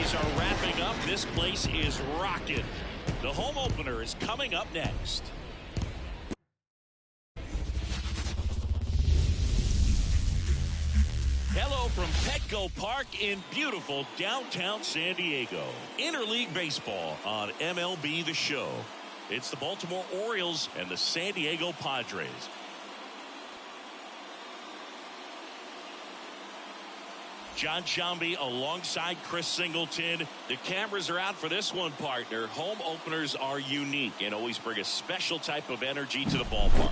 Are wrapping up. This place is rocking. The home opener is coming up next. Hello from Petco Park in beautiful downtown San Diego. Interleague baseball on MLB The Show. It's the Baltimore Orioles and the San Diego Padres. John Shambi alongside Chris Singleton. The cameras are out for this one, partner. Home openers are unique and always bring a special type of energy to the ballpark.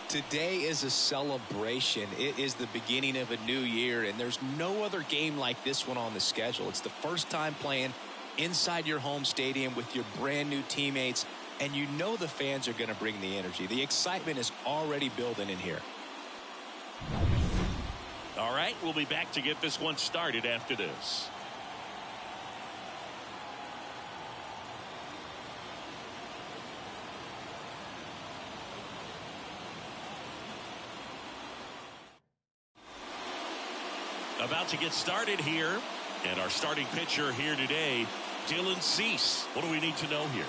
Today is a celebration. It is the beginning of a new year, and there's no other game like this one on the schedule. It's the first time playing inside your home stadium with your brand new teammates, and you know the fans are going to bring the energy. The excitement is already building in here. All right, we'll be back to get this one started after this. About to get started here, and our starting pitcher here today, Dylan Cease. What do we need to know here?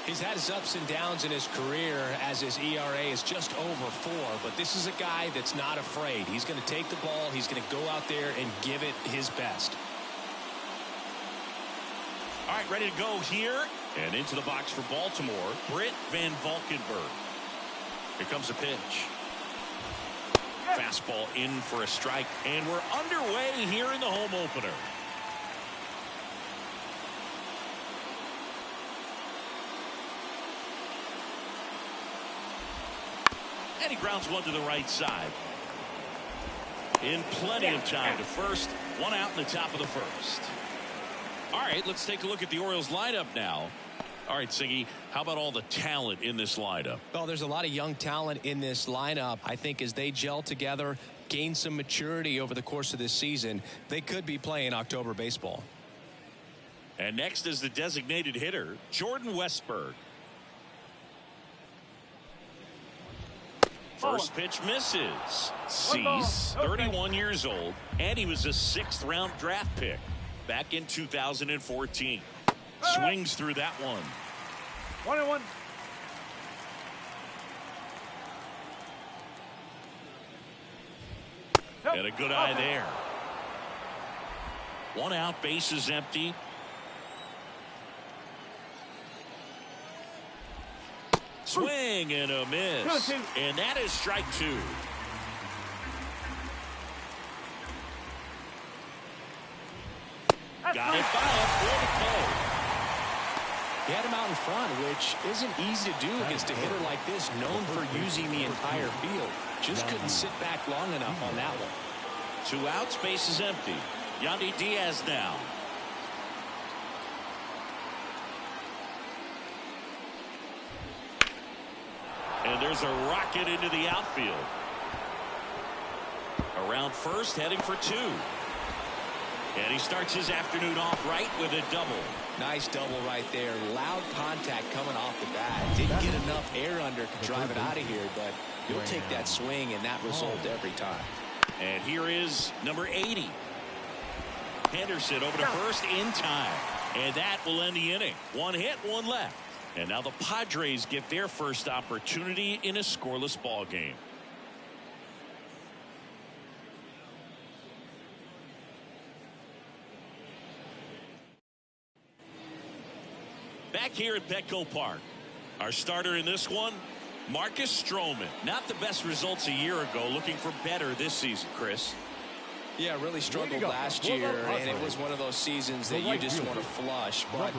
He's had his ups and downs in his career as his ERA is just over 4, but this is a guy that's not afraid. He's going to take the ball. He's going to go out there and give it his best. All right, ready to go here. And into the box for Baltimore, Britt Van Valkenburg. Here comes a pitch. Fastball in for a strike, and we're underway here in the home opener. And he grounds one to the right side. In plenty of time to first. One out in the top of the first. All right, let's take a look at the Orioles lineup now. All right, Siggy, how about all the talent in this lineup? Well, there's a lot of young talent in this lineup. I think as they gel together, gain some maturity over the course of this season, they could be playing October baseball. And next is the designated hitter, Jordan Westberg. First pitch misses. Cease, 31 years old, and he was a 6th-round draft pick back in 2014. Swings through that one. 1-1. And a good eye there. One out, base is empty. Swing and a miss. And that is strike 2. Got it by him for the play. He had him out in front, which isn't easy to do against a hitter like this, known for using the entire field. Just couldn't sit back long enough on that one. 2 outs, base is empty. Yandy Diaz now. And there's a rocket into the outfield. Around first, heading for 2. And he starts his afternoon off right with a double. Nice double right there. Loud contact coming off the bat. Didn't get enough air under to drive it out of here, but you'll take that swing and that result every time. And here is number 80. Henderson over to first in time. And that will end the inning. 1 hit, 1 left. And now the Padres get their first opportunity in a scoreless ball game. Back here at Petco Park, our starter in this one, Marcus Stroman. Not the best results a year ago, looking for better this season, Chris. Yeah, really struggled last year, and it was one of those seasons that you just want to flush. But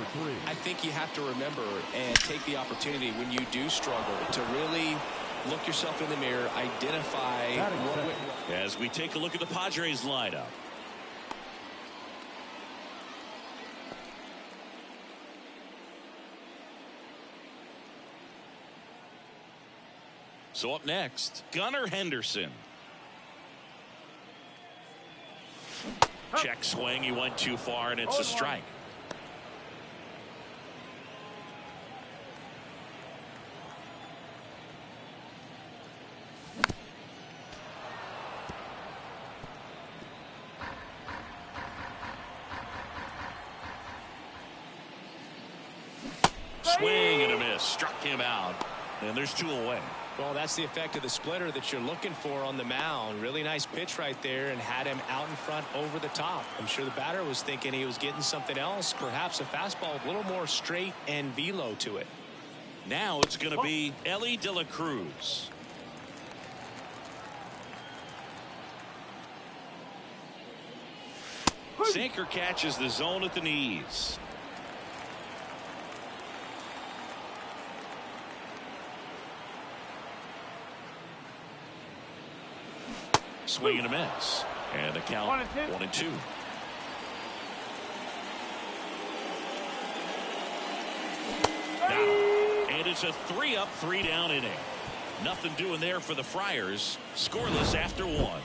I think you have to remember and take the opportunity when you do struggle to really look yourself in the mirror, identify what went wrong. As we take a look at the Padres lineup. So up next, Gunnar Henderson. Check swing. He went too far, and it's a strike. Swing and a miss. Struck him out. And there's 2 away. Well, that's the effect of the splitter that you're looking for on the mound. Really nice pitch right there and had him out in front over the top. I'm sure the batter was thinking he was getting something else, perhaps a fastball with a little more straight and velo to it. Now it's going to be Ellie De La Cruz. Sinker catches the zone at the knees. Swing and a miss. And the count 1 and 2. And it's a 3-up, 3-down inning. Nothing doing there for the Friars. Scoreless after 1.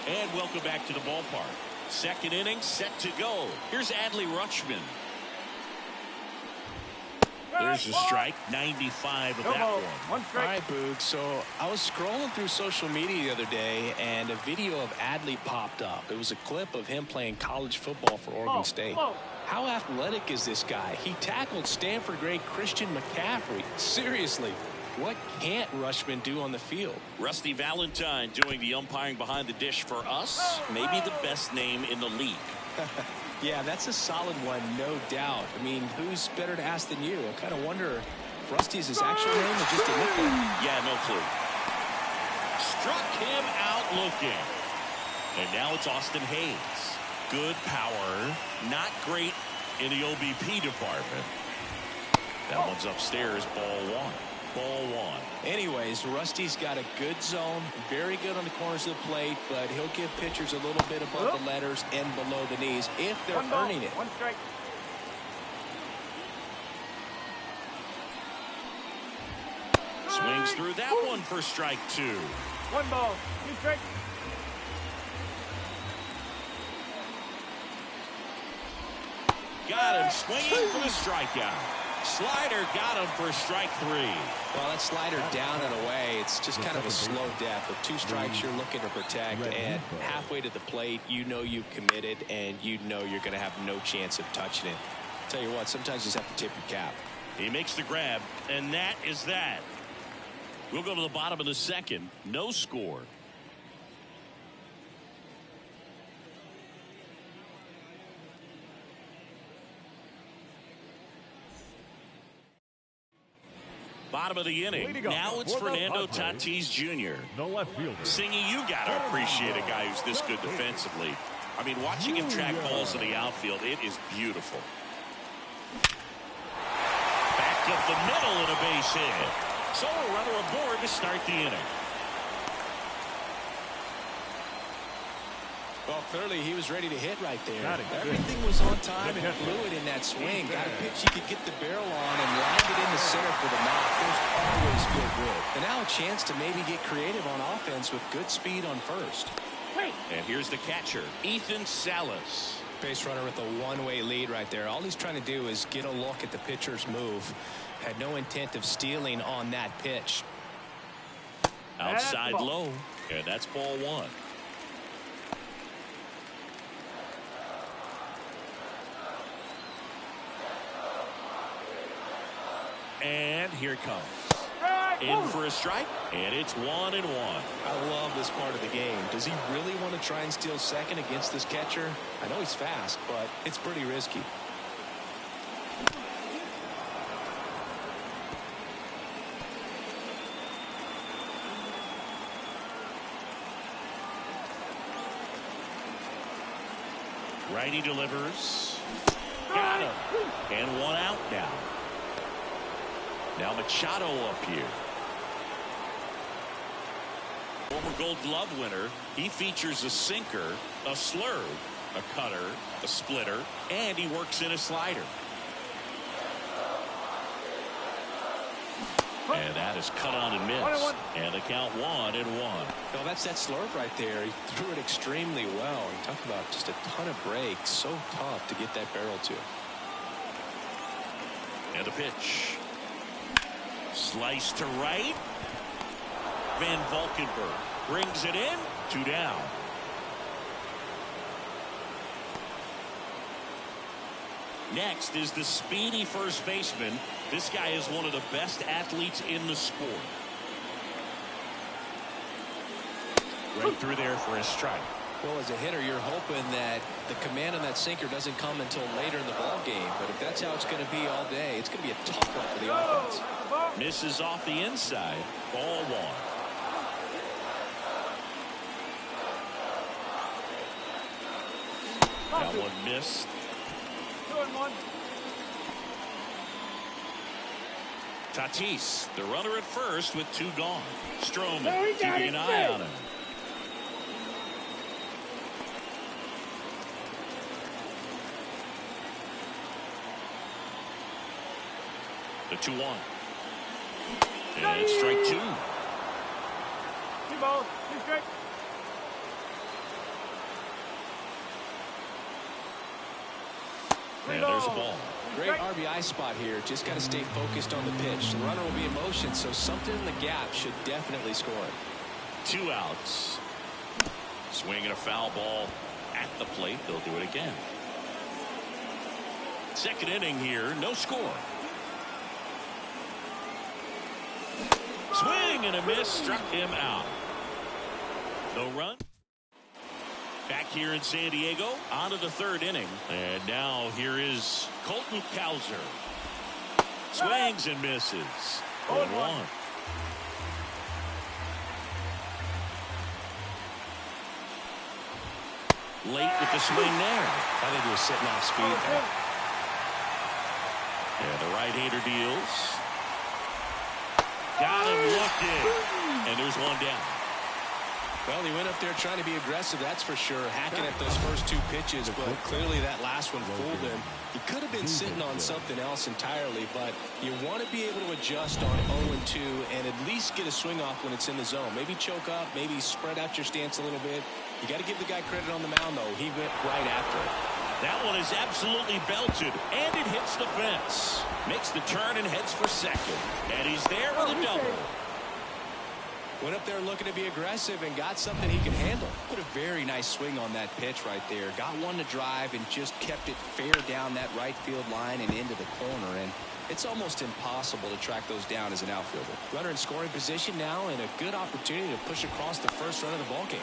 And welcome back to the ballpark. Second inning set to go. Here's Adley Rutschman. There's a strike. 95 of that one. All right, Boog. So I was scrolling through social media the other day, and a video of Adley popped up. It was a clip of him playing college football for Oregon State. How athletic is this guy? He tackled Stanford great Christian McCaffrey. Seriously, what can't Rutschman do on the field? Rusty Valentine doing the umpiring behind the dish for us. Maybe the best name in the league. Yeah, that's a solid one, no doubt. I mean, who's better to ask than you? I kind of wonder if Rusty is his actual name or just a nickname. Yeah, no clue. Struck him out looking. And now it's Austin Hayes. Good power. Not great in the OBP department. That one's upstairs. Ball 1. Ball 1. Anyways, Rusty's got a good zone, very good on the corners of the plate, but he'll give pitchers a little bit above the letters and below the knees if they're earning it. 1 strike. Swings through that one for strike 2. 1 ball, 2 strikes. Got him swinging for the strikeout. Slider got him for strike 3. Well, that slider down and away, it's just kind of a slow death. With 2 strikes, you're looking to protect, and halfway to the plate, you know you've committed, and you know you're going to have no chance of touching it. Tell you what, sometimes you just have to tip your cap. He makes the grab, and that is that. We'll go to the bottom of the second. No score. Bottom of the inning. Now it's Fernando Tatis Jr. No left fielder. Singy, you got to appreciate a guy who's this good defensively. I mean, watching him track balls in the outfield, it is beautiful. Back up the middle and a base hit. So a runner aboard to start the inning. Well, clearly he was ready to hit right there. Everything was on time and fluid in that swing. Got a pitch he could get the barrel on and lined it in the center for the knock. Those always feel good. And now a chance to maybe get creative on offense with good speed on first. And here's the catcher, Ethan Salas. Base runner with a one-way lead right there. All he's trying to do is get a look at the pitcher's move. Had no intent of stealing on that pitch. Outside low, and that's ball one. And here it comes. In for a strike, and it's 1-1. I love this part of the game. Does he really want to try and steal second against this catcher? I know he's fast, but it's pretty risky. Righty delivers. Got him. And one out now. Now Machado up here. Former Gold Glove winner. He features a sinker, a slurve, a cutter, a splitter, and he works in a slider. And that is cut on and missed. And the count 1-1. Well, that's that slurve right there. He threw it extremely well. And talk about just a ton of breaks. So tough to get that barrel to. And the pitch. Slice to right. Van Valkenburg brings it in. 2 down. Next is the speedy first baseman. This guy is one of the best athletes in the sport. Right through there for a strike. Well, as a hitter, you're hoping that the command on that sinker doesn't come until later in the ball game. But if that's how it's going to be all day, it's going to be a tough one for the offense. Misses off the inside. Ball one. That one missed. 2-1. Tatis, the runner at first with 2 gone. Stroman keeping an eye on him. The 2-1. And it's strike 2. 2 balls, 2 strikes. And there's a ball. Great RBI spot here. Just got to stay focused on the pitch. The runner will be in motion, so something in the gap should definitely score it. 2 outs. Swinging a foul ball at the plate. They'll do it again. Second inning here. No score. Swing and a miss. Struck him out. No run. Back here in San Diego, on to the 3rd inning. And now here is Colton Cowser. Swings and misses. 0-1. Late with the swing there. I think he was sitting off speed there. And the right-hander deals. Got him looking. And there's 1 down. Well, he went up there trying to be aggressive, that's for sure, hacking at those first 2 pitches, but clearly that last one fooled him. He could have been sitting on something else entirely, but you want to be able to adjust on 0-2 and at least get a swing off when it's in the zone. Maybe choke up, maybe spread out your stance a little bit. You got to give the guy credit on the mound, though. He went right after it. That one is absolutely belted, and it hits the fence. Makes the turn and heads for second. And he's there with a double. Went up there looking to be aggressive and got something he could handle. Put a very nice swing on that pitch right there. Got one to drive and just kept it fair down that right field line and into the corner. And it's almost impossible to track those down as an outfielder. Runner in scoring position now and a good opportunity to push across the first run of the ball game.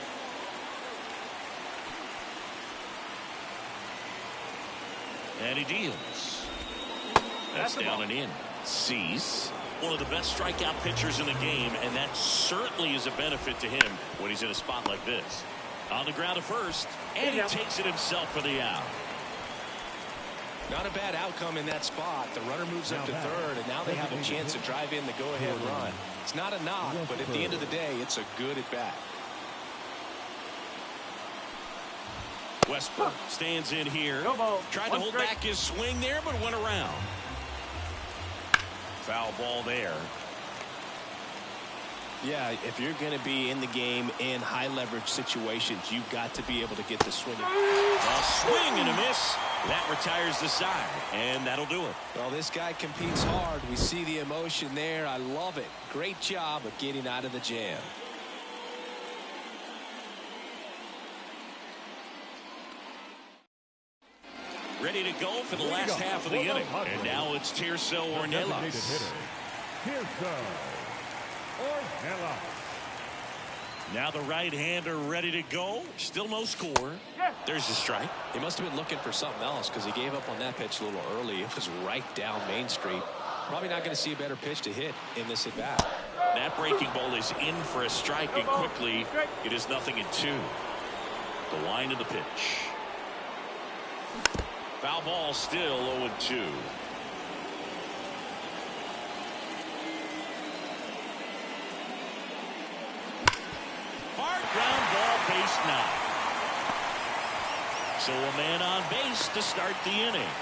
And he deals. That's down and in. Cease. one of the best strikeout pitchers in the game, and that certainly is a benefit to him when he's in a spot like this. On the ground at first, and he takes it himself for the out. Not a bad outcome in that spot. The runner moves up to third, and now they have a chance to drive in the go-ahead run. It's not a knock, but at the end of the day, it's a good at-bat. Westbrook stands in here. Tried to hold back his swing there, but went around. Foul ball there. Yeah, if you're going to be in the game in high-leverage situations, you've got to be able to get the swing. A swing and a miss. That retires the side, and that'll do it. Well, this guy competes hard. We see the emotion there. I love it. Great job of getting out of the jam. Ready to go for the last half of the inning. And now it's Tirso Ornelas. Now the right-hander ready to go. Still no score. There's a strike. He must have been looking for something else because he gave up on that pitch a little early. It was right down Main Street. Probably not going to see a better pitch to hit in this at-bat. That breaking ball is in for a strike, and quickly it is 0-2. The line of the pitch. Foul ball, still 0-2. Hard ground ball, base knock. So a man on base to start the inning.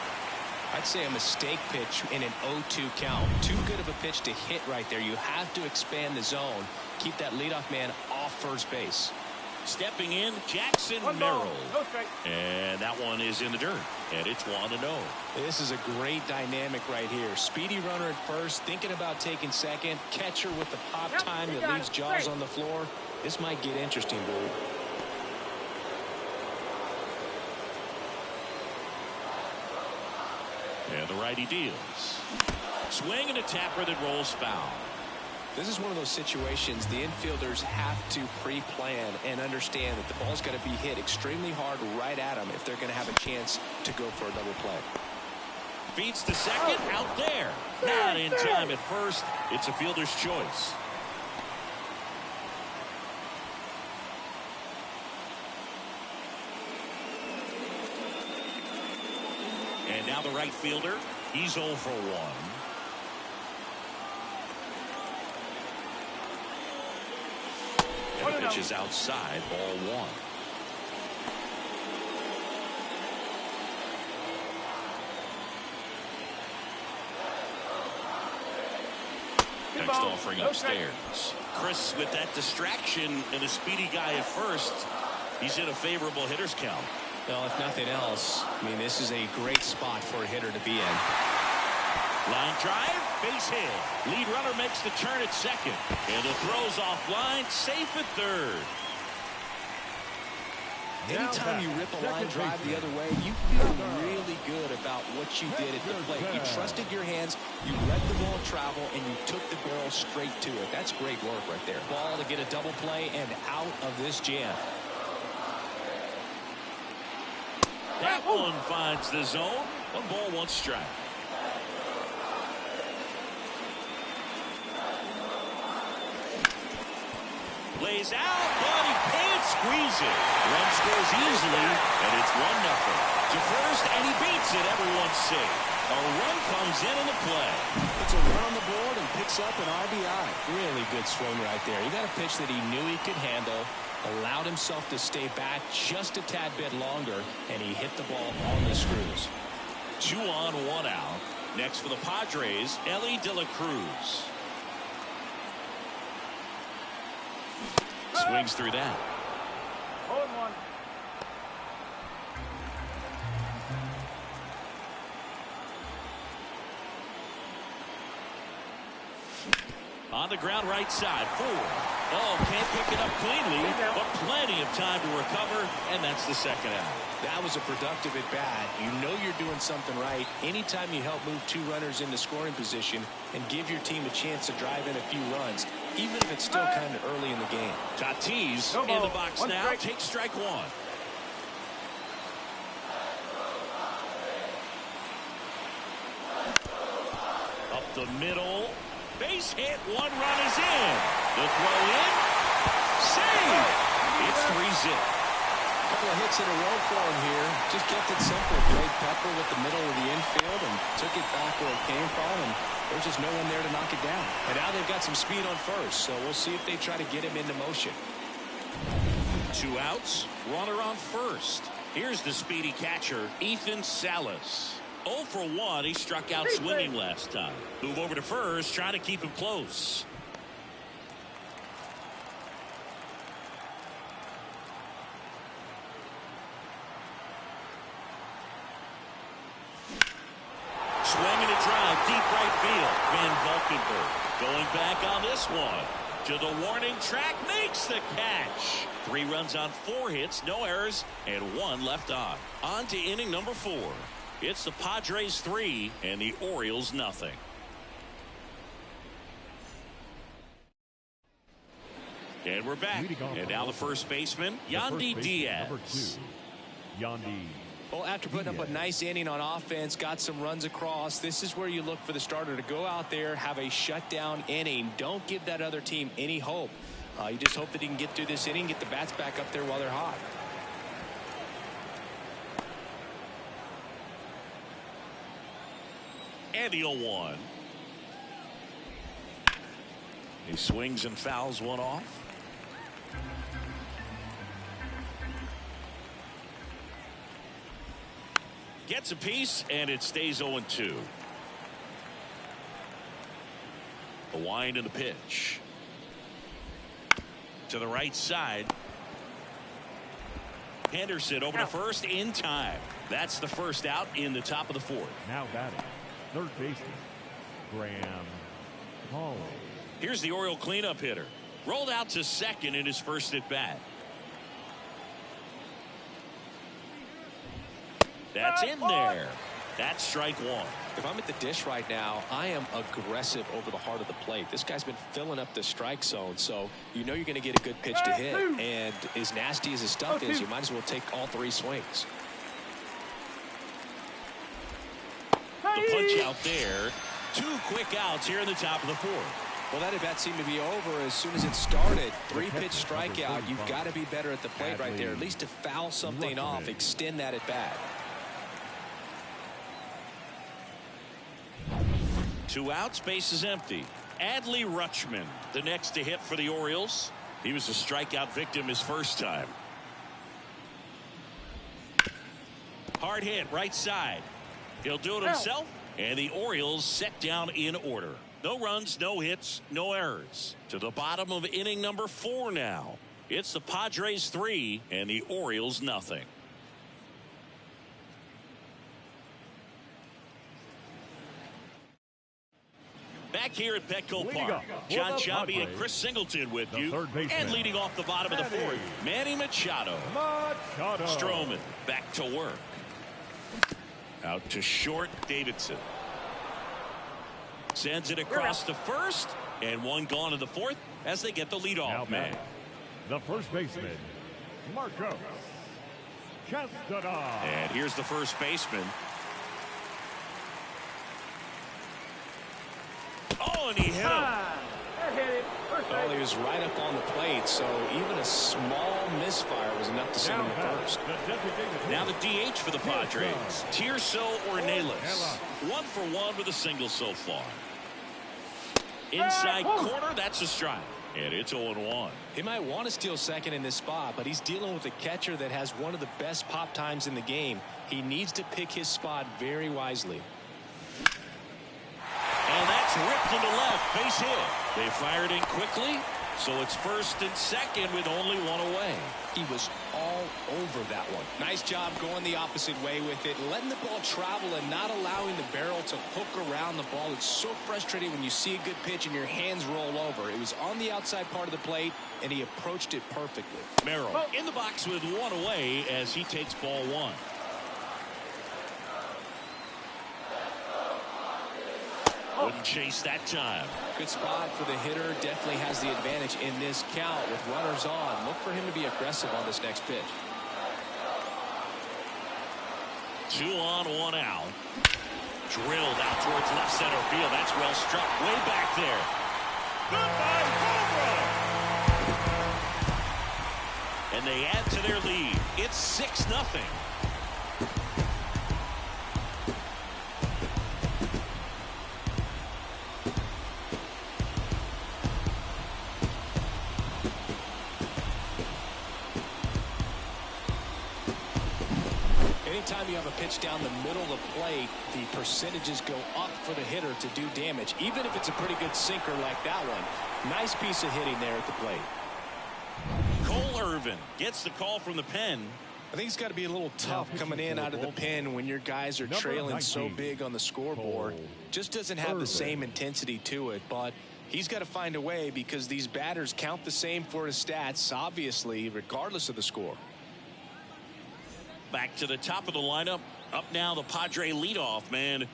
I'd say a mistake pitch in an 0-2 count. Too good of a pitch to hit right there. You have to expand the zone. Keep that leadoff man off first base. Stepping in, Jackson Merrill. And that one is in the dirt. And it's 1-0. This is a great dynamic right here. Speedy runner at first, thinking about taking second. Catcher with the pop time that leaves Jaws on the floor. This might get interesting, dude. And the righty deals. Swing and a tapper that rolls foul. This is one of those situations the infielders have to pre-plan and understand that the ball's got to be hit extremely hard right at them if they're going to have a chance to go for a double play. Feeds to second, out there. Not in time at first. It's a fielder's choice. And now the right fielder, he's 0 for 1. And the pitch is outside, ball 1. Next offering upstairs. Chris, with that distraction and a speedy guy at first, he's in a favorable hitter's count. Well, if nothing else, I mean, this is a great spot for a hitter to be in. Line drive, base hit. Lead runner makes the turn at second. And the throw's offline, safe at third. Anytime you rip a line drive the other way, you feel really good about what you did at the plate. You trusted your hands, you let the ball travel, and you took the barrel straight to it. That's great work right there. Ball to get a double play and out of this jam. That one finds the zone. 1 ball, 1 strike. Lays out, but he can't squeeze it. Run scores easily, and it's 1-0. To first, and he beats it. Everyone's safe. A run comes in the play. Puts a run on the board and picks up an RBI. Really good swing right there. He got a pitch that he knew he could handle, allowed himself to stay back just a tad bit longer, and he hit the ball on the screws. 2 on, 1 out. Next for the Padres, Ellie De La Cruz. Swings through that. Hold one. On the ground right side, 4. Oh, can't pick it up cleanly, but plenty of time to recover, and that's the second out. That was a productive at bat. You know you're doing something right anytime you help move 2 runners into scoring position and give your team a chance to drive in a few runs, even if it's still kind of early in the game. Tatis in the box now, takes strike 1. Up the middle. Base hit. One run is in. The throw in. Save. It's 3-zip. Couple of hits in a row for him here. Just kept it simple. Played Pepper with the middle of the infield and took it back where it came from, and there's just no one there to knock it down. And now they've got some speed on first, so we'll see if they try to get him into motion. 2 outs, runner on first. Here's the speedy catcher, Ethan Salas. 0 for 1. He struck out swinging last time. Move over to first, trying to keep him close. Swinging a drive, deep right field. Van Valkenburg going back on this one. To the warning track, makes the catch. 3 runs on 4 hits, no errors, and 1 left on. On to inning number 4. It's the Padres 3 and the Orioles nothing. And we're back. And now the first baseman, Yandy Diaz. Yandy. Well, after putting up a nice inning on offense, got some runs across, this is where you look for the starter to go out there, have a shutdown inning. Don't give that other team any hope. You just hope that he can get through this inning, get the bats back up there while they're hot. And the 0-1. He swings and fouls one off. Gets a piece, and it stays 0-2. The wind and the pitch. To the right side. Henderson over to first in time. That's the first out in the top of the 4th. Now batting, third baseman, Graham Hall. Here's the Oriole cleanup hitter. Rolled out to second in his first at bat. That's in there. That's strike 1. If I'm at the dish right now, I am aggressive over the heart of the plate. This guy's been filling up the strike zone, so you know you're going to get a good pitch to hit. And as nasty as his stuff is, you might as well take all 3 swings. The punch out there. 2 quick outs here in the top of the 4th. Well, that at bat seemed to be over as soon as it started. 3-pitch strikeout. You've got to be better at the plate right there. At least to foul something off, extend that at bat. 2 outs, base is empty. Adley Rutschman, the next to hit for the Orioles. He was a strikeout victim his first time. Hard hit, right side. He'll do it himself, and the Orioles set down in order. No runs, no hits, no errors. To the bottom of inning number 4 now. It's the Padres 3 and the Orioles nothing. Back here at Petco Park, John Sciambi and Chris Singleton with you. And leading off the bottom of the 4th, Manny Machado. Stroman back to work. Out to short, Davidson. Sends it across to first, and 1 gone in the 4th as they get the leadoff man. The first baseman, Marcos Castañeda. And here's the first baseman. Oh, and he hit him. Well, he was right up on the plate, so even a small misfire was enough to send him to first. Now the DH for the Padres, Tirso Ornelas. 1 for 1 with a single so far. Inside corner, that's a strike. And it's 0-1. He might want to steal second in this spot, but he's dealing with a catcher that has one of the best pop times in the game. He needs to pick his spot very wisely. And that's ripped into left, base hit. They fired in quickly, so it's first and second with only 1 away. He was all over that one. Nice job going the opposite way with it, letting the ball travel and not allowing the barrel to hook around the ball. It's so frustrating when you see a good pitch and your hands roll over. It was on the outside part of the plate, and he approached it perfectly. Merrill in the box with 1 away as he takes ball 1. Wouldn't chase that time. Good spot for the hitter. Definitely has the advantage in this count with runners on. Look for him to be aggressive on this next pitch. 2 on, 1 out. Drilled out towards left center field. That's well struck. Way back there. Goodbye, home run. And they add to their lead. It's 6-0. Anytime you have a pitch down the middle of the plate, the percentages go up for the hitter to do damage, even if it's a pretty good sinker like that one. Nice piece of hitting there at the plate. Cole Irvin gets the call from the pen. I think it's got to be a little tough coming in out of the pen when your guys are trailing so big on the scoreboard. Just doesn't have the same intensity to it, but he's got to find a way because these batters count the same for his stats, obviously, regardless of the score. Back to the top of the lineup. Up now, the Padre leadoff man.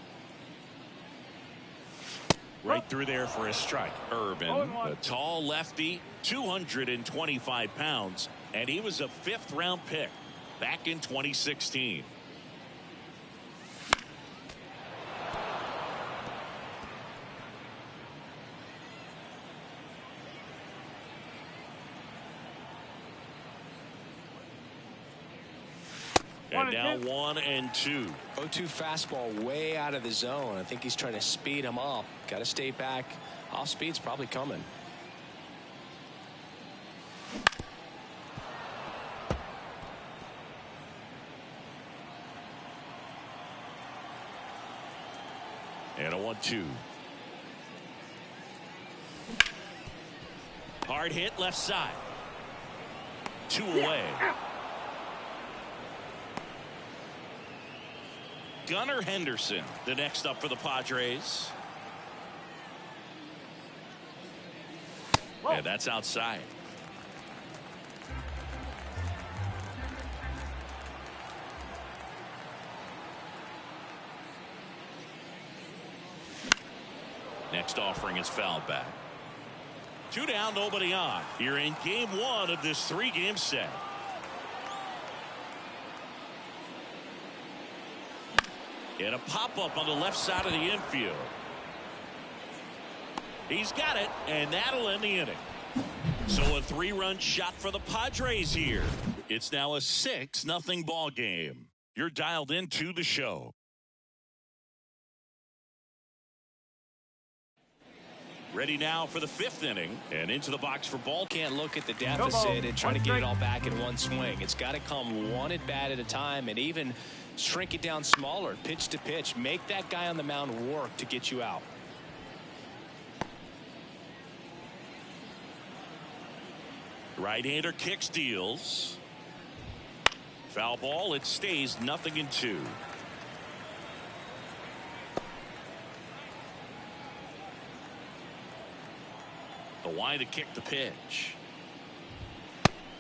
Right through there for a strike. Irvin, a tall lefty, 225 pounds, and he was a 5th-round pick back in 2016. And now 1-2. 0-2 fastball way out of the zone. I think he's trying to speed him up. Got to stay back. Off speed's probably coming. And a 1-2. Hard hit left side. 2 away. Gunnar Henderson, the next up for the Padres. And that's outside. Next offering is fouled back. 2 down, nobody on. Here in game 1 of this 3-game set. And a pop-up on the left side of the infield. He's got it, and that'll end the inning. So a 3-run shot for the Padres here. It's now a 6-0 ball game. You're dialed into the show. Ready now for the 5th inning, and into the box for ball. Can't look at the deficit and try to get it all back in one swing. It's got to come one at bat at a time, and even shrink it down smaller, pitch to pitch. Make that guy on the mound work to get you out. Right-hander kicks, deals. Foul ball. It stays 0-2. The wide to kick the pitch.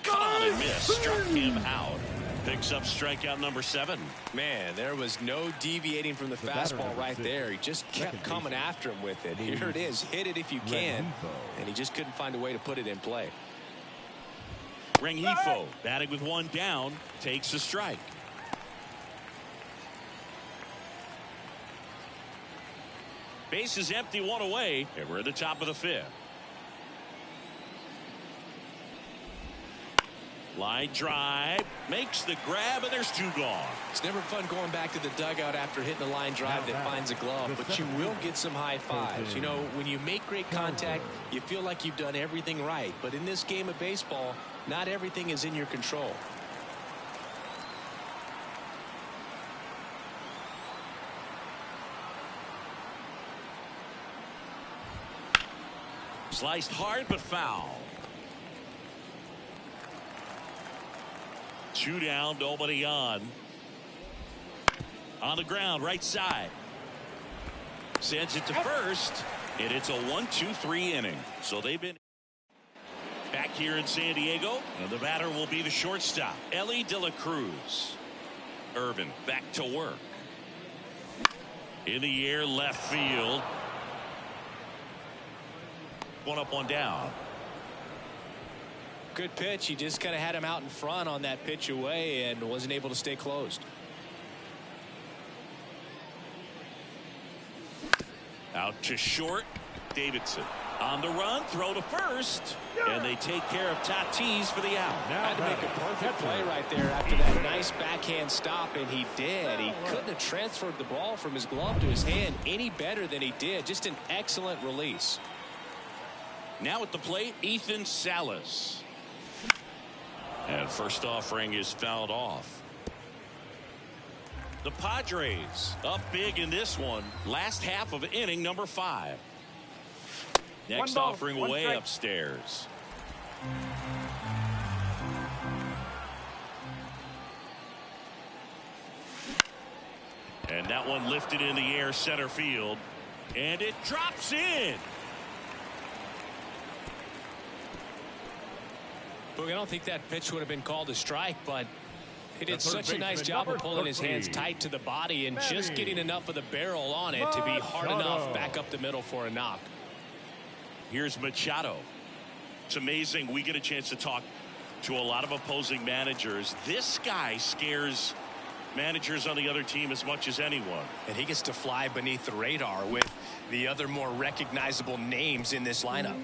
Cut on and miss. Struck him out. Picks up strikeout number 7. Man, there was no deviating from the fastball right there. He just kept coming after him with it. Here it is. Hit it if you can. And he just couldn't find a way to put it in play. Rengifo, batting with 1 down, takes a strike. Base is empty, 1 away, and we're at the top of the 5th. Line drive, makes the grab, and there's 2 gone. It's never fun going back to the dugout after hitting a line drive that finds a glove, but you will get some high fives. You know, when you make great contact, you feel like you've done everything right. But in this game of baseball, not everything is in your control. Sliced hard but foul. 2 down, nobody on. On the ground, right side. Sends it to first, and it's a 1-2-3 inning. So they've been back here in San Diego, and the batter will be the shortstop, Ellie De La Cruz. Irvin back to work. In the air, left field. 1 up, 1 down. Good pitch. He just kind of had him out in front on that pitch away and wasn't able to stay closed. Out to short. Davidson on the run, throw to first, and they take care of Tatis for the out. Had to make a perfect play right there after that nice backhand stop, and he did. He couldn't have transferred the ball from his glove to his hand any better than he did. Just an excellent release. Now at the plate, Ethan Salas. And first offering is fouled off. The Padres up big in this one. Last half of inning number 5. Next offering way upstairs. And that one lifted in the air center field. And it drops in. Look, I don't think that pitch would have been called a strike, but he did such a nice job of pulling his hands tight to the body and just getting enough of the barrel on it to be hard enough back up the middle for a knock. Here's Machado. It's amazing. We get a chance to talk to a lot of opposing managers. This guy scares managers on the other team as much as anyone. And he gets to fly beneath the radar with the other more recognizable names in this lineup.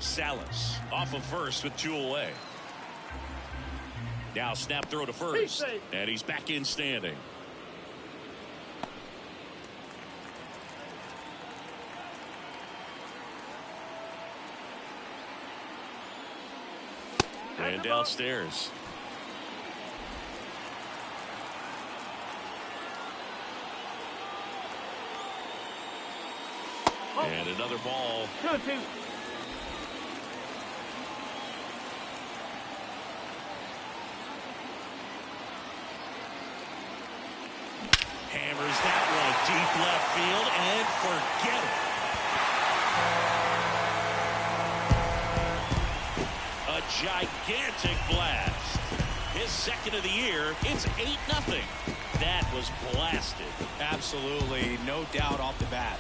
Salas off of first with 2 away. Now snap throw to first, and he's back in standing. And downstairs. And another ball. 2-2. Hammers that one deep left field and forget it. A gigantic blast. His second of the year. It's 8-0. That was blasted. Absolutely, no doubt off the bat.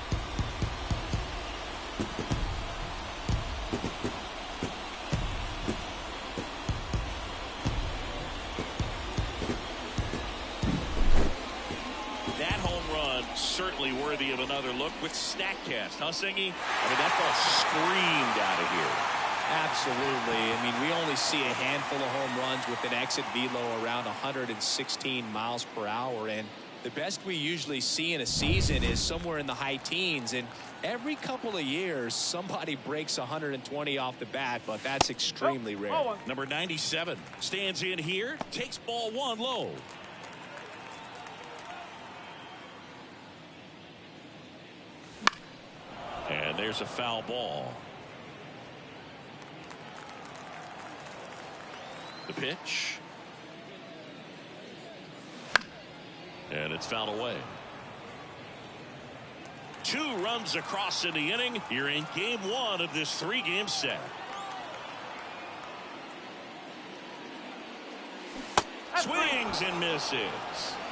Certainly worthy of another look with StatCast, huh, Singy? I mean, that ball screamed out of here. Absolutely. I mean, we only see a handful of home runs with an exit velo around 116 miles per hour, and the best we usually see in a season is somewhere in the high teens, and every couple of years somebody breaks 120 off the bat, but that's extremely rare. Number 97 stands in here, takes ball 1 low. And there's a foul ball. The pitch. And it's fouled away. 2 runs across in the inning. You're in game 1 of this 3-game set. Swings and misses.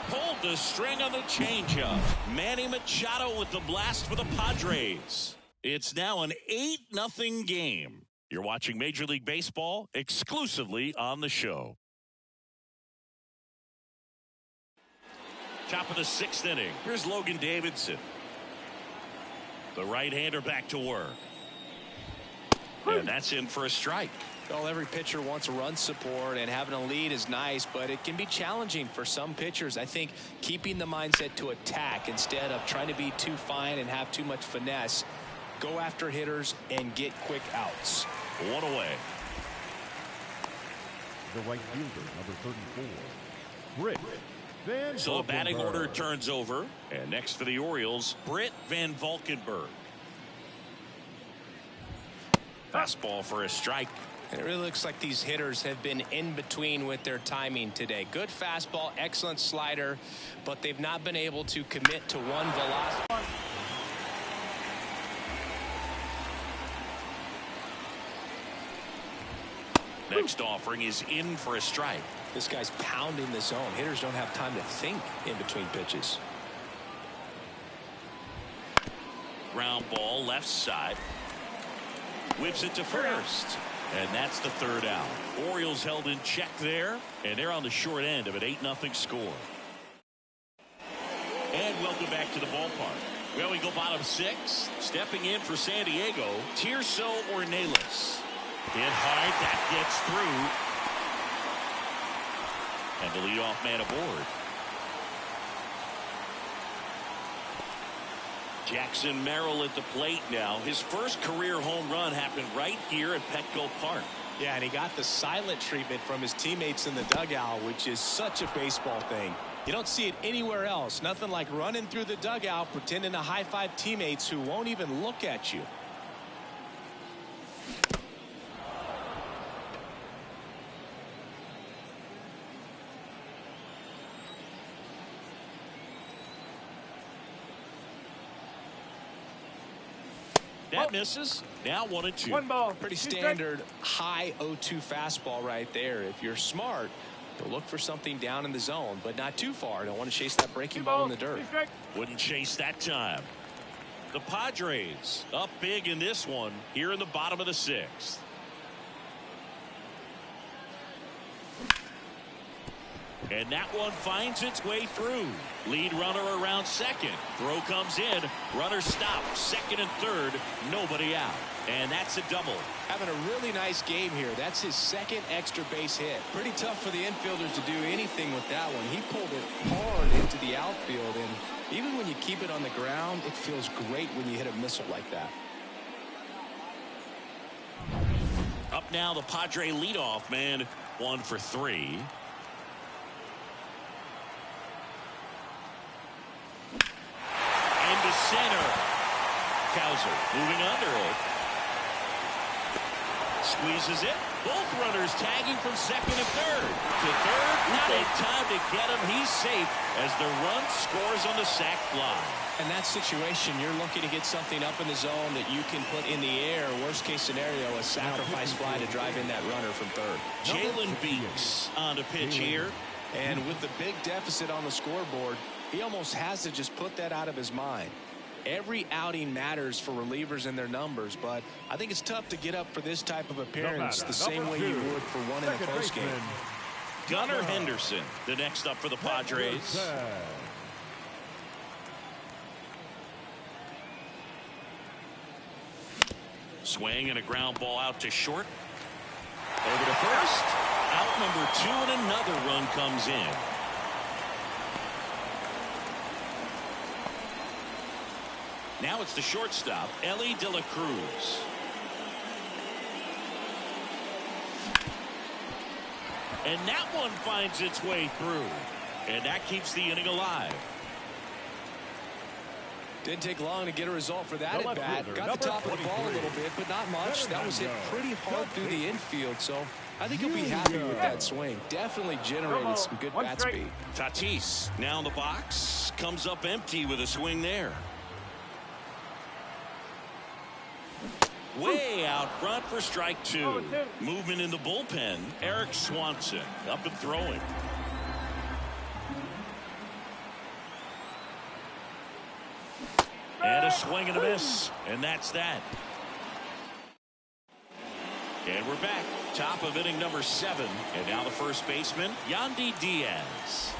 Pulled the string on the changeup. Manny Machado with the blast for the Padres. It's now an 8-0 game. You're watching Major League Baseball exclusively on the show. Top of the 6th inning. Here's Logan Davidson. The right-hander back to work. And that's in for a strike. Well, every pitcher wants a run support, and having a lead is nice, but it can be challenging for some pitchers. I think keeping the mindset to attack instead of trying to be too fine and have too much finesse. Go after hitters and get quick outs. 1 away. The right fielder, number 34, Britt Van So the batting Valkenburg. order turns over. And next for the Orioles, Britt Van Valkenburg. Fastball for a strike. And it really looks like these hitters have been in between with their timing today. Good fastball, excellent slider, but they've not been able to commit to one velocity. Next offering is in for a strike. This guy's pounding the zone. Hitters don't have time to think in between pitches. Ground ball left side. Whips it to first. And that's the third out. Orioles held in check there, and they're on the short end of an 8-0 score. And welcome back to the ballpark. Well, we go bottom 6. Stepping in for San Diego, Tirso Ornelas. Hit hard, that gets through. And the leadoff man aboard. Jackson Merrill at the plate now. His first career home run happened right here at Petco Park. Yeah, and he got the silent treatment from his teammates in the dugout, which is such a baseball thing. You don't see it anywhere else. Nothing like running through the dugout, pretending to high-five teammates who won't even look at you. That misses. Now 1-2. 1 ball. Pretty standard high 0-2 fastball right there. If you're smart, you'll look for something down in the zone, but not too far. Don't want to chase that breaking ball in the dirt. Wouldn't chase that time. The Padres up big in this one here in the bottom of the 6th. And that one finds its way through. Lead runner around second. Throw comes in. Runner stops. Second and third. Nobody out. And that's a double. Having a really nice game here. That's his second extra base hit. Pretty tough for the infielders to do anything with that one. He pulled it hard into the outfield, and even when you keep it on the ground, it feels great when you hit a missile like that. Up now the Padre leadoff man. 1 for 3. Into center. Cowser moving under it. Squeezes it. Both runners tagging from second and third. To third, not in time to get him. He's safe as the run scores on the sac fly. In that situation, you're looking to get something up in the zone that you can put in the air. Worst case scenario, a sacrifice fly to drive in that runner from third. Jalen Beeks on the pitch here. And with the big deficit on the scoreboard, he almost has to just put that out of his mind. Every outing matters for relievers and their numbers, but I think it's tough to get up for this type of appearance the same way you would for one in a close game. Gunnar Henderson, the next up for the Padres. Swing and a ground ball out to short. Over to first. Out number 2, and another run comes in. Now it's the shortstop, Ellie De La Cruz. And that one finds its way through. And that keeps the inning alive. Didn't take long to get a result for that at bat. Got the top of the ball a little bit, but not much. That was hit pretty hard through the infield, so I think he'll be happy with that swing. Definitely generated some good bat speed. Tatis now in the box. Comes up empty with a swing there. Way out front for strike 2. Movement in the bullpen. Eric Swanson up and throwing. And a swing and a miss. And that's that. And we're back. Top of inning number 7. And now the first baseman, Yandy Diaz.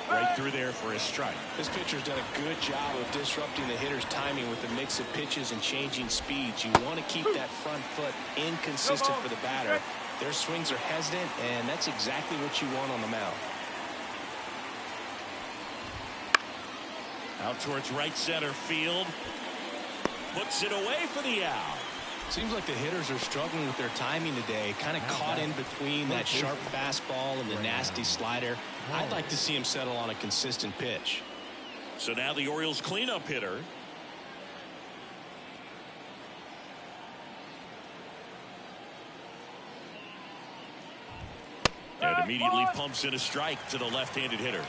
Right through there for a strike. This pitcher's done a good job of disrupting the hitter's timing with a mix of pitches and changing speeds. You want to keep that front foot inconsistent for the batter. Their swings are hesitant, and that's exactly what you want on the mound. Out towards right center field. Puts it away for the out. Seems like the hitters are struggling with their timing today. Kind of caught in between that sharp fastball and the nasty slider. I'd like to see him settle on a consistent pitch. So now the Orioles cleanup hitter. And immediately pumps in a strike to the left-handed hitter.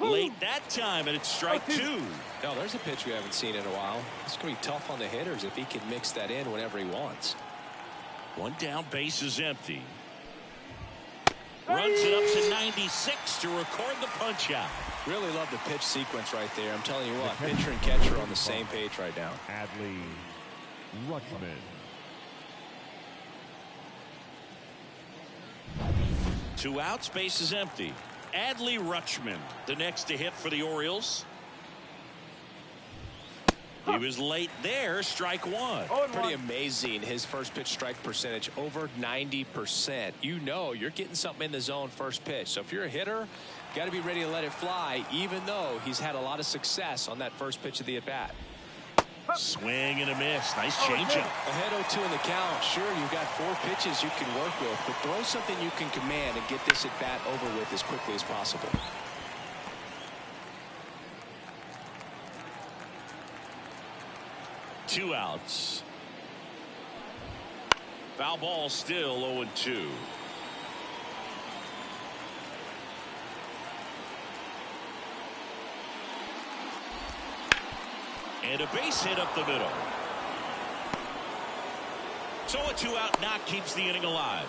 Late that time, and it's strike 2. No, there's a pitch we haven't seen in a while. It's going to be tough on the hitters if he can mix that in whenever he wants. One down, base is empty. Runs it up to 96 to record the punch out. Really love the pitch sequence right there. I'm telling you what, pitcher and catcher are on the same page right now. Adley Rutschman. 2 outs, base is empty. Adley Rutschman, the next to hit for the Orioles. He was late there, strike 1. Pretty amazing. His first pitch strike percentage over 90%. You know you're getting something in the zone first pitch. So if you're a hitter, you got to be ready to let it fly, even though he's had a lot of success on that first pitch of the at-bat. Swing and a miss. Nice changeup. Ahead 0-2 in the count. Sure, you've got 4 pitches you can work with, but throw something you can command and get this at-bat over with as quickly as possible. Two outs. Foul ball, still 0-2. And a base hit up the middle. So a 2-out knock keeps the inning alive.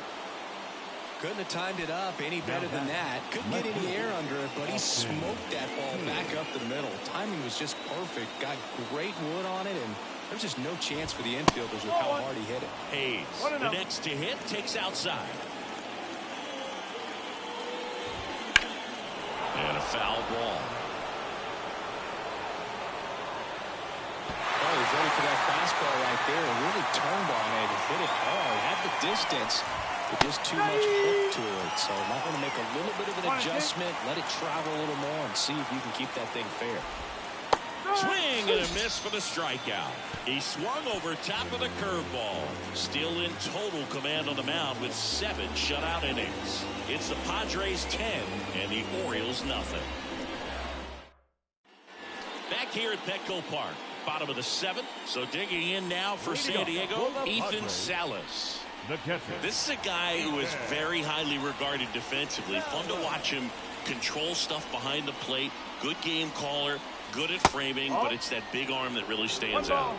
Couldn't have timed it up any better than that. Couldn't get any air under it, but he smoked that ball back up the middle. Timing was just perfect. Got great wood on it, and there's just no chance for the infielders with how hard he hit it. Hayes, the next to hit, takes outside. And a foul ball. Oh, he's ready for that fastball right there. Really turned on it and hit it hard. Had the distance, but just too much hook to it. So might want to make a little bit of an adjustment, let it travel a little more, and see if you can keep that thing fair. Swing and a miss for the strikeout. He swung over top of the curveball. Still in total command on the mound with 7 shutout innings. It's the Padres 10 and the Orioles nothing. Back here at Petco Park, bottom of the 7th. So digging in now for San Diego, Ethan Salas. The catcher. This is a guy who is very highly regarded defensively. Fun to watch him control stuff behind the plate. Good game caller. Good at framing, but it's that big arm that really stands out.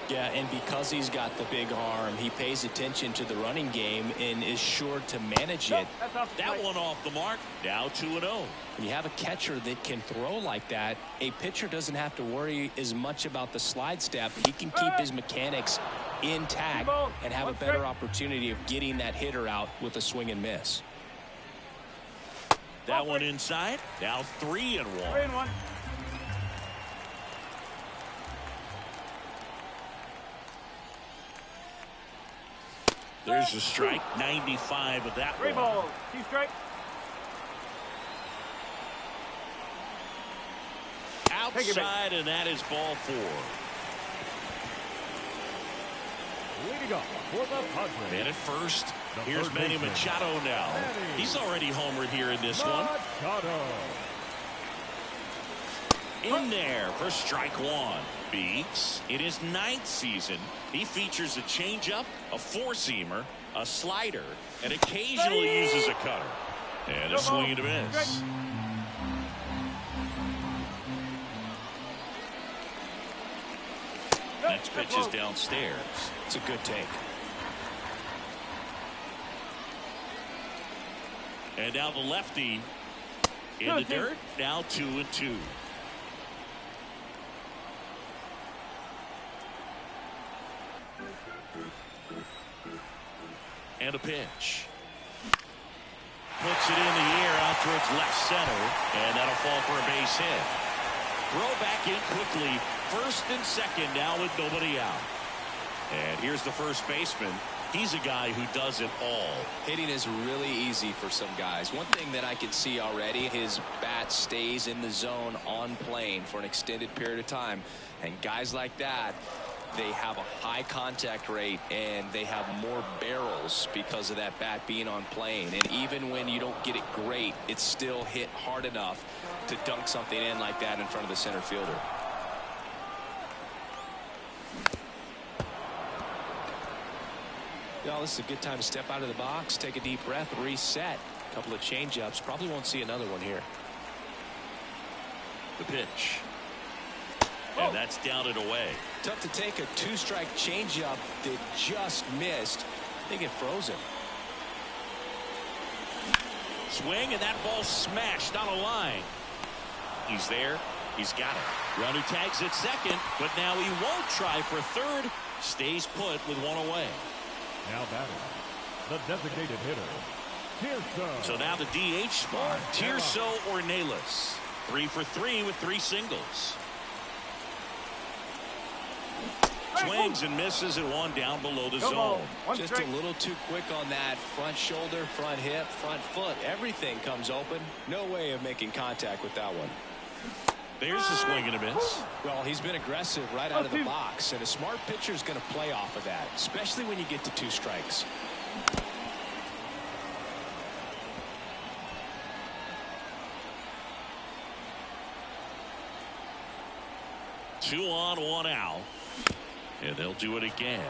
Yeah, and because he's got the big arm, he pays attention to the running game and is sure to manage it. That one off the mark. Now 2-0. When you have a catcher that can throw like that, a pitcher doesn't have to worry as much about the slide step. He can keep his mechanics intact and have a better opportunity of getting that hitter out with a swing and miss. That one inside. Now 3-1. 3-1. There's a strike. 95 of that 3 one. balls. 2 strikes. Outside, and that is ball 4. Leading up for the Padres. Man at first. The Here's third Manny baseman. Machado now. He's already homered here in this one. Machado. In there for strike 1. Beats in his 9th season. He features a changeup, a 4-seamer, a slider, and occasionally uses a cutter. And a swing and a miss. Next pitch is downstairs. It's a good take. And now the lefty in the dirt. Now 2-2. And a pitch. Puts it in the air out towards left center, and that'll fall for a base hit. Throw back in quickly. First and second now with nobody out. And here's the first baseman. He's a guy who does it all. Hitting is really easy for some guys. One thing that I can see already, his bat stays in the zone on plane for an extended period of time. And guys like that, they have a high contact rate and they have more barrels because of that bat being on plane. And even when you don't get it great, it's still hit hard enough to dunk something in like that in front of the center fielder. Well, this is a good time to step out of the box, take a deep breath, reset. A couple of change-ups. Probably won't see another one here. The pitch. And that's down and away. Tough to take a 2-strike changeup that just missed. They get frozen. Swing, and that ball smashed on a line. He's there. He's got it. Runner tags at second, but now he won't try for third. Stays put with one away. Now batting, the designated hitter, Tirso. So now the DH spot, Tirso or Nayless. 3 for 3 with 3 singles. Swings and misses at one down below the zone. Just a little too quick on that. Front shoulder, front hip, front foot. Everything comes open. No way of making contact with that one. There's a swing and a miss. Well, he's been aggressive right out of the box, and a smart pitcher is going to play off of that, especially when you get to 2 strikes. Two on, 1 out. And they'll do it again.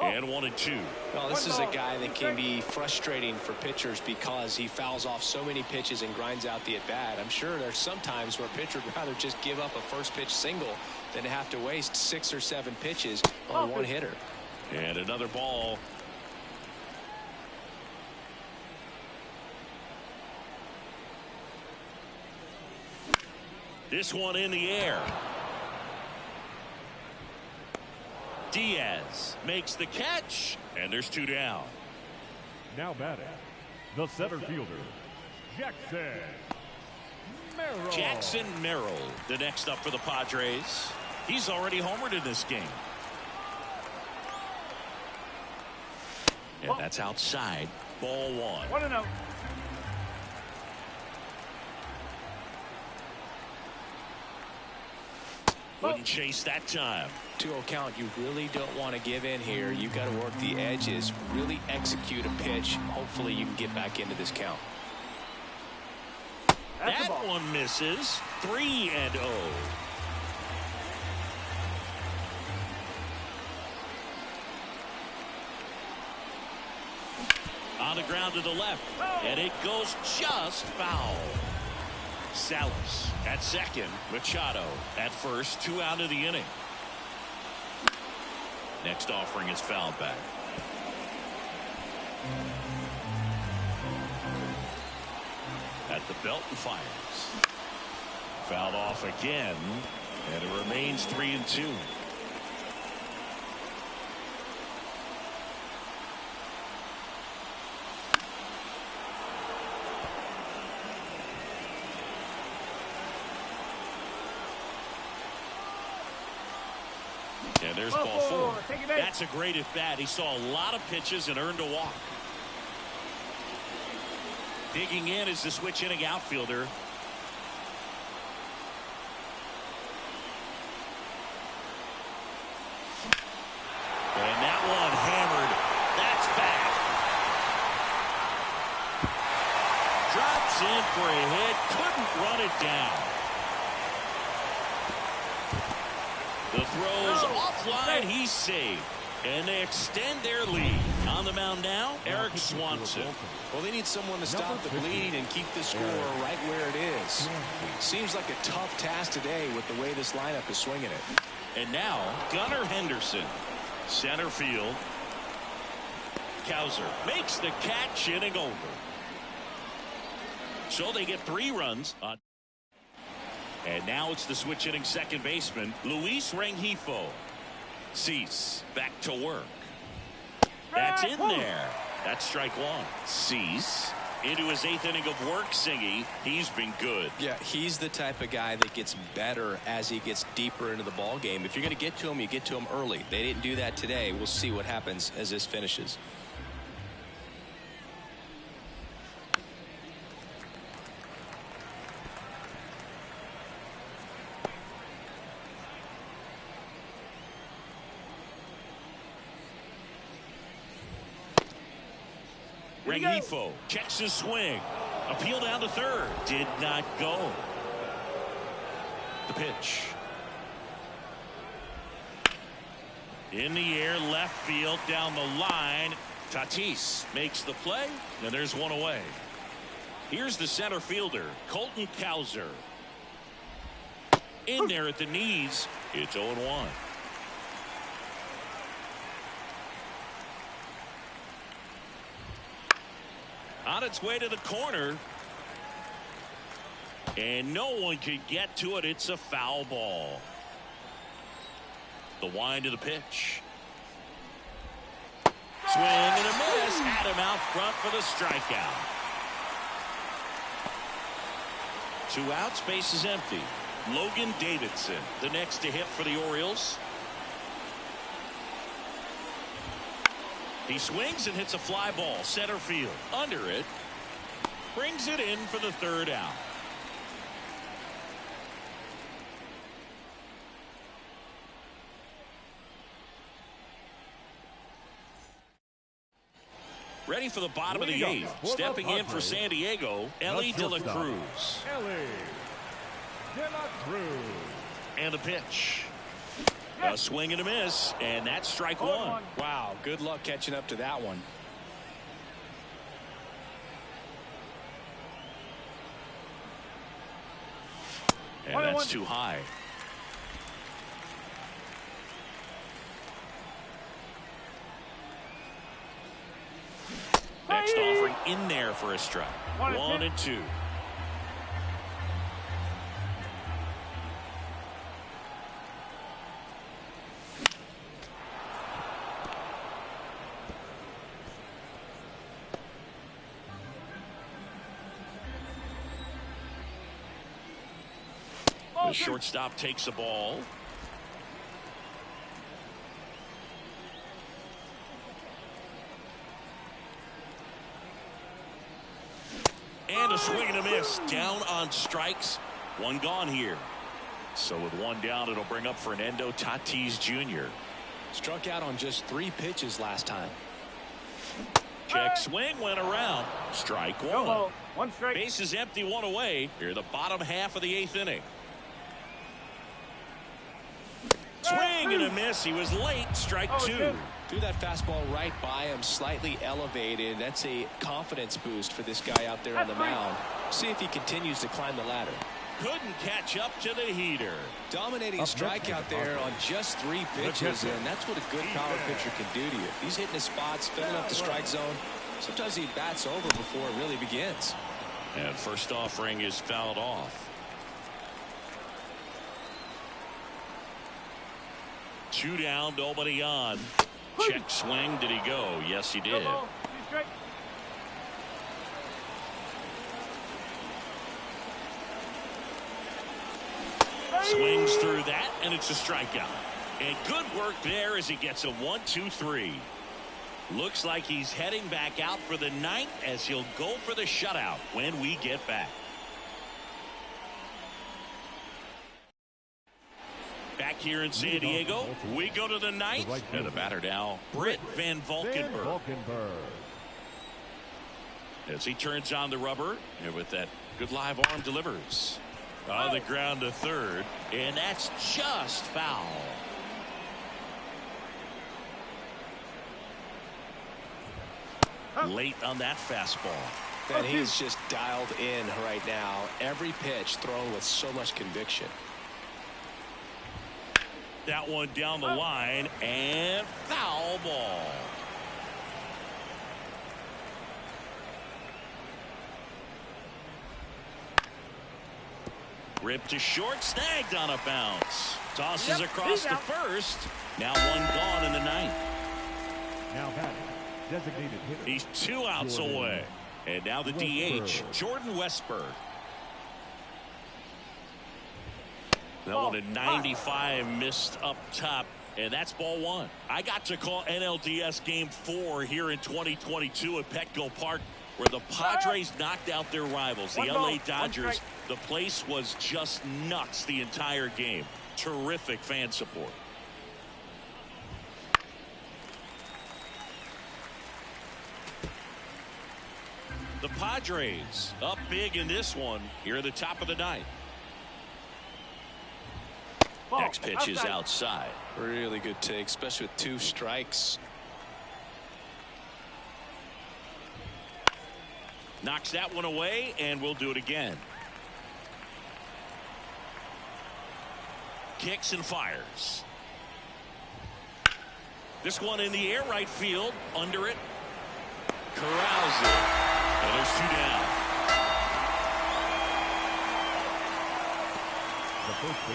And 1 and 2. Well, this is a guy that can be frustrating for pitchers because he fouls off so many pitches and grinds out the at-bat. I'm sure there's some times where a pitcher would rather just give up a first pitch single than to have to waste 6 or 7 pitches on one hitter. And another ball. This one in the air. Diaz makes the catch, and there's 2 down. Now batting, the center fielder, Jackson Merrill. Jackson Merrill, the next up for the Padres. He's already homered in this game. And that's outside. Ball 1. 1-0. Wouldn't chase that time. 2-0 count. You really don't want to give in here. You've got to work the edges, really execute a pitch. Hopefully you can get back into this count. That one misses. 3-0. On the ground to the left, and it goes just foul. Salas at second, Machado at first, 2 out of the inning. Next offering is fouled back. At the belt and fires. Fouled off again, and it remains 3-2. And there's ball 4. That's a great at bat. He saw a lot of pitches and earned a walk. Digging in is the switch inning outfielder. And that one hammered. That's back. Drops in for a hit. Couldn't run it down. The throw's offline. He's saved. And they extend their lead. On the mound now, Eric Swanson. Well, they need someone to stop the bleed and keep the score right where it is. Seems like a tough task today with the way this lineup is swinging it. And now, Gunnar Henderson. Center field. Cowser makes the catch, inning over. So they get 3 runs on. And now it's the switch hitting second baseman, Luis Rengifo. Cease back to work. That's in there. That's strike 1. Cease into his 8th inning of work. Singy, he's been good. Yeah, he's the type of guy that gets better as he gets deeper into the ball game. If you're going to get to him, you get to him early. They didn't do that today. We'll see what happens as this finishes. Rengifo checks his swing. Appeal down to third. Did not go. The pitch. In the air, left field, down the line. Tatis makes the play, and there's one away. Here's the center fielder, Colton Cowser. In there at the knees. It's 0-1. On its way to the corner. And no one can get to it. It's a foul ball. The wind of the pitch. Swing and a miss. Had him out front for the strikeout. 2 outs, base is empty. Logan Davidson, the next to hit for the Orioles. He swings and hits a fly ball, center field. Under it. Brings it in for the 3rd out. Ready for the bottom of the 8th. Stepping in for San Diego, Ellie De La Cruz. Ellie De La Cruz. And the pitch. A swing and a miss, and that's strike 1. Wow, good luck catching up to that one. And that's too high. Next offering in there for a strike. 1 and 2. The shortstop takes the ball. And a swing and a miss. Down on strikes. 1 gone here. So with 1 down, it'll bring up Fernando Tatis Jr. Struck out on just 3 pitches last time. Check swing, went around. Strike 1. 1 strike. Base is empty, 1 away. Here the bottom half of the 8th inning. Swing and a miss. He was late. Strike 2. Threw that fastball right by him, slightly elevated. That's a confidence boost for this guy out there on the mound. See if he continues to climb the ladder. Couldn't catch up to the heater. Dominating strikeout there on just 3 pitches, and that's what a good power pitcher can do to you. He's hitting his spots, filling up the strike zone. Sometimes he bats over before it really begins. And first offering is fouled off. 2 down, nobody on. Check swing. Did he go? Yes, he did. Swings through that, and it's a strikeout. And good work there as he gets a 1-2-3. Looks like he's heading back out for the 9th as he'll go for the shutout when we get back. Back here in San Diego, we go to the 9th. And the batter now, Britt Van Valkenburg. As he turns on the rubber, and with that good live arm delivers. On the ground to 3rd, and that's just foul. Late on that fastball. And he's just dialed in right now. Every pitch thrown with so much conviction. That one down the line, and foul ball. Ripped to short, snagged on a bounce. Tosses across to first. Now 1 gone in the 9th. Now batting, designated hitter. He's 2 outs away. And now the DH, Jordan Westberg. That one at 95 missed up top, and that's ball 1. I got to call NLDS Game 4 here in 2022 at Petco Park, where the Padres knocked out their rivals, the LA Dodgers. The place was just nuts the entire game. Terrific fan support. The Padres up big in this one here at the top of the 9th. Next pitch is outside. Really good take, especially with 2 strikes. Knocks that one away, and we'll do it again. Kicks and fires. This one in the air, right field, under it. Corrals it. And there's 2 down.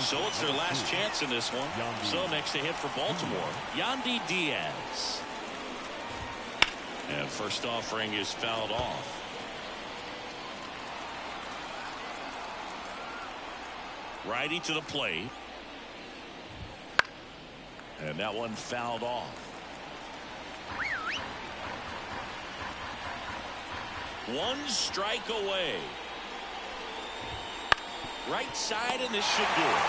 So it's their last chance in this one. So next to hit for Baltimore, Yandy Diaz. And first offering is fouled off. Righty to the plate. And that one fouled off. One strike away. Right side, and this should do it.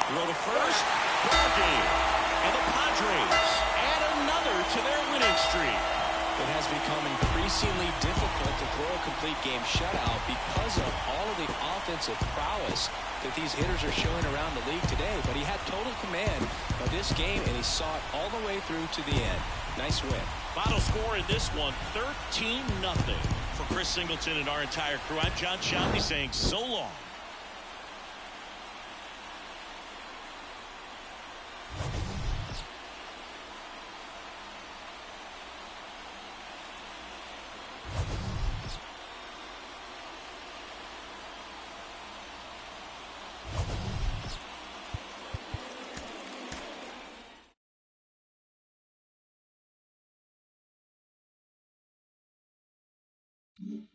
Throw to first. Ball game. And the Padres add another to their winning streak. It has become increasingly difficult to throw a complete game shutout because of all of the offensive prowess that these hitters are showing around the league today. But he had total command of this game, and he saw it all the way through to the end. Nice win. Final score in this one, 13-0. For Chris Singleton and our entire crew, I'm John Shelby saying so long. Mm-hmm.